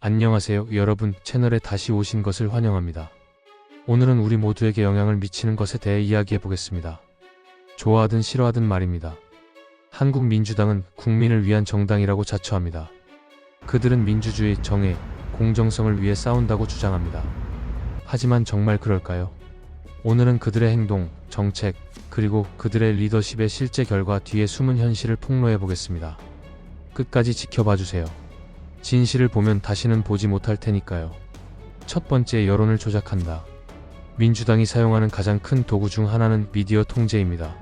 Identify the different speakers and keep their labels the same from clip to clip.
Speaker 1: 안녕하세요 여러분, 채널에 다시 오신 것을 환영합니다. 오늘은 우리 모두에게 영향을 미치는 것에 대해 이야기해 보겠습니다. 좋아하든 싫어하든 말입니다. 한국 민주당은 국민을 위한 정당이라고 자처합니다. 그들은 민주주의, 정의, 공정성을 위해 싸운다고 주장합니다. 하지만 정말 그럴까요? 오늘은 그들의 행동, 정책, 그리고 그들의 리더십의 실제 결과 뒤에 숨은 현실을 폭로해 보겠습니다. 끝까지 지켜봐 주세요. 진실을 보면 다시는 보지 못할 테니까요. 첫 번째, 여론을 조작한다. 민주당이 사용하는 가장 큰 도구 중 하나는 미디어 통제입니다.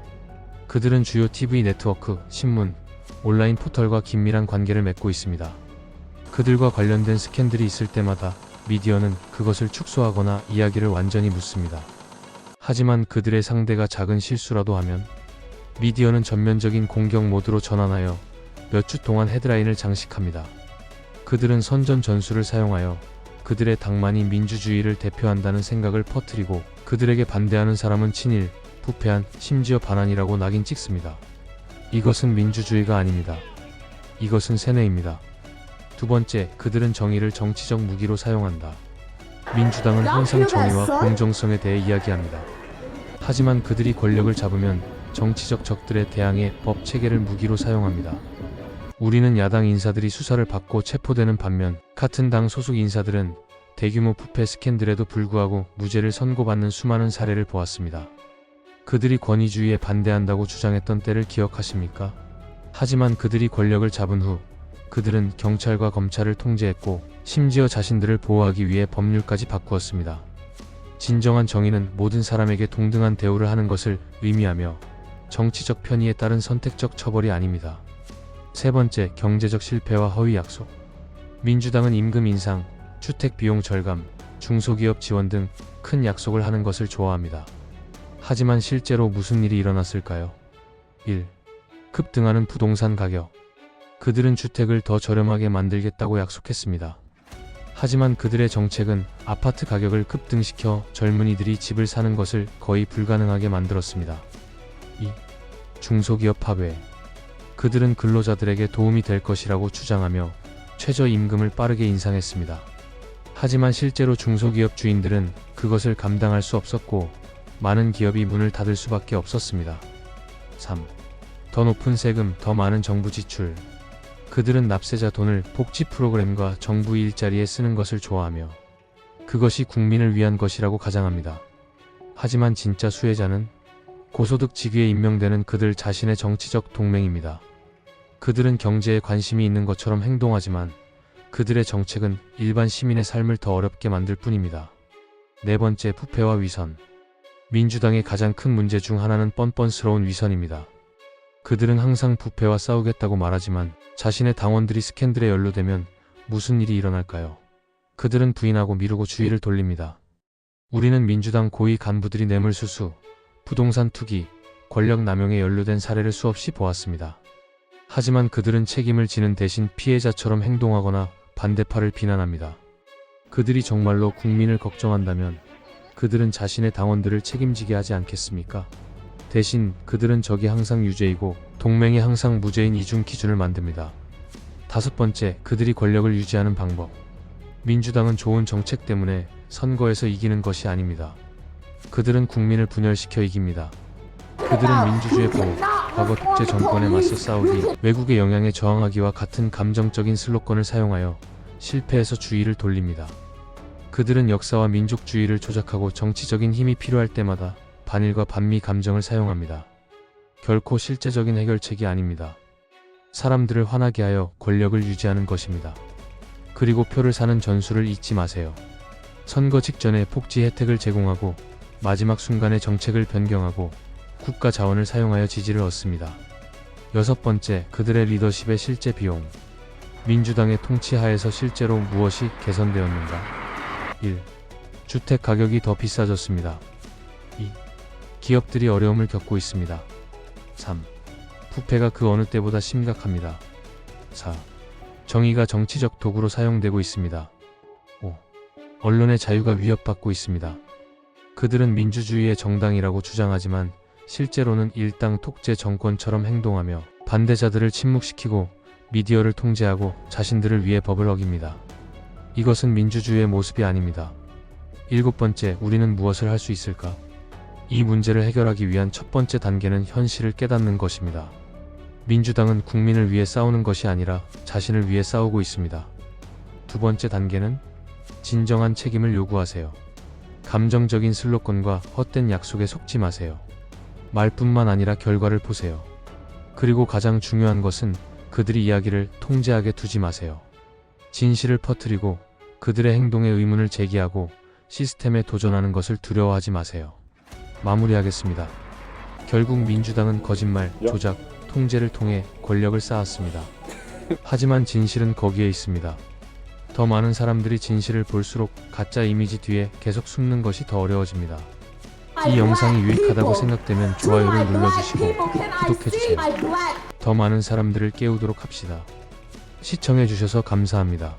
Speaker 1: 그들은 주요 TV 네트워크, 신문, 온라인 포털과 긴밀한 관계를 맺고 있습니다. 그들과 관련된 스캔들이 있을 때마다 미디어는 그것을 축소하거나 이야기를 완전히 묻습니다. 하지만 그들의 상대가 작은 실수라도 하면 미디어는 전면적인 공격 모드로 전환하여 몇 주 동안 헤드라인을 장식합니다. 그들은 선전 전술을 사용하여 그들의 당만이 민주주의를 대표한다는 생각을 퍼뜨리고 그들에게 반대하는 사람은 친일, 부패한, 심지어 반환이라고 낙인 찍습니다. 이것은 민주주의가 아닙니다. 이것은 세뇌입니다. 두 번째, 그들은 정의를 정치적 무기로 사용한다. 민주당은 항상 정의와 공정성에 대해 이야기합니다. 하지만 그들이 권력을 잡으면 정치적 적들에 대항해 법 체계를 무기로 사용합니다. 우리는 야당 인사들이 수사를 받고 체포되는 반면 같은 당 소속 인사들은 대규모 부패 스캔들에도 불구하고 무죄를 선고받는 수많은 사례를 보았습니다. 그들이 권위주의에 반대한다고 주장했던 때를 기억하십니까? 하지만 그들이 권력을 잡은 후 그들은 경찰과 검찰을 통제했고 심지어 자신들을 보호하기 위해 법률까지 바꾸었습니다. 진정한 정의는 모든 사람에게 동등한 대우를 하는 것을 의미하며 정치적 편의에 따른 선택적 처벌이 아닙니다. 세 번째, 경제적 실패와 허위 약속. 민주당은 임금 인상, 주택 비용 절감, 중소기업 지원 등 큰 약속을 하는 것을 좋아합니다. 하지만 실제로 무슨 일이 일어났을까요? 1. 급등하는 부동산 가격. 그들은 주택을 더 저렴하게 만들겠다고 약속했습니다. 하지만 그들의 정책은 아파트 가격을 급등시켜 젊은이들이 집을 사는 것을 거의 불가능하게 만들었습니다. 2. 중소기업 파괴. 그들은 근로자들에게 도움이 될 것이라고 주장하며 최저임금을 빠르게 인상했습니다. 하지만 실제로 중소기업 주인들은 그것을 감당할 수 없었고 많은 기업이 문을 닫을 수밖에 없었습니다. 3. 더 높은 세금, 더 많은 정부 지출. 그들은 납세자 돈을 복지 프로그램과 정부 일자리에 쓰는 것을 좋아하며 그것이 국민을 위한 것이라고 가장합니다. 하지만 진짜 수혜자는 고소득 직위에 임명되는 그들 자신의 정치적 동맹입니다. 그들은 경제에 관심이 있는 것처럼 행동하지만 그들의 정책은 일반 시민의 삶을 더 어렵게 만들 뿐입니다. 네 번째, 부패와 위선. 민주당의 가장 큰 문제 중 하나는 뻔뻔스러운 위선입니다. 그들은 항상 부패와 싸우겠다고 말하지만 자신의 당원들이 스캔들에 연루되면 무슨 일이 일어날까요? 그들은 부인하고 미루고 주의를 돌립니다. 우리는 민주당 고위 간부들이 뇌물수수, 부동산 투기, 권력 남용에 연루된 사례를 수없이 보았습니다. 하지만 그들은 책임을 지는 대신 피해자처럼 행동하거나 반대파를 비난합니다. 그들이 정말로 국민을 걱정한다면 그들은 자신의 당원들을 책임지게 하지 않겠습니까? 대신 그들은 적이 항상 유죄이고 동맹이 항상 무죄인 이중 기준을 만듭니다. 다섯 번째, 그들이 권력을 유지하는 방법. 민주당은 좋은 정책 때문에 선거에서 이기는 것이 아닙니다. 그들은 국민을 분열시켜 이깁니다. 그들은 민주주의 보호, 과거 독재 정권에 맞서 싸우기, 외국의 영향에 저항하기와 같은 감정적인 슬로건을 사용하여 실패해서 주의를 돌립니다. 그들은 역사와 민족주의를 조작하고 정치적인 힘이 필요할 때마다 반일과 반미 감정을 사용합니다. 결코 실제적인 해결책이 아닙니다. 사람들을 화나게 하여 권력을 유지하는 것입니다. 그리고 표를 사는 전술을 잊지 마세요. 선거 직전에 복지 혜택을 제공하고 마지막 순간에 정책을 변경하고 국가 자원을 사용하여 지지를 얻습니다. 여섯 번째, 그들의 리더십의 실제 비용. 민주당의 통치 하에서 실제로 무엇이 개선되었는가? 1. 주택 가격이 더 비싸졌습니다. 2. 기업들이 어려움을 겪고 있습니다. 3. 부패가 그 어느 때보다 심각합니다. 4. 정의가 정치적 도구로 사용되고 있습니다. 5. 언론의 자유가 위협받고 있습니다. 그들은 민주주의의 정당이라고 주장하지만 실제로는 일당 독재 정권처럼 행동하며 반대자들을 침묵시키고 미디어를 통제하고 자신들을 위해 법을 어깁니다. 이것은 민주주의의 모습이 아닙니다. 7번째, 우리는 무엇을 할 수 있을까? 이 문제를 해결하기 위한 첫 번째 단계는 현실을 깨닫는 것입니다. 민주당은 국민을 위해 싸우는 것이 아니라 자신을 위해 싸우고 있습니다. 두 번째 단계는 진정한 책임을 요구하세요. 감정적인 슬로건과 헛된 약속에 속지 마세요. 말뿐만 아니라 결과를 보세요. 그리고 가장 중요한 것은 그들의 이야기를 통제하게 두지 마세요. 진실을 퍼뜨리고 그들의 행동에 의문을 제기하고 시스템에 도전하는 것을 두려워하지 마세요. 마무리하겠습니다. 결국 민주당은 거짓말, 조작, 통제를 통해 권력을 쌓았습니다. 하지만 진실은 거기에 있습니다. 더 많은 사람들이 진실을 볼수록 가짜 이미지 뒤에 계속 숨는 것이 더 어려워집니다. 이 영상이 유익하다고 생각되면 좋아요를 눌러주시고 구독해주세요. 더 많은 사람들을 깨우도록 합시다. 시청해주셔서 감사합니다.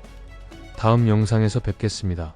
Speaker 1: 다음 영상에서 뵙겠습니다.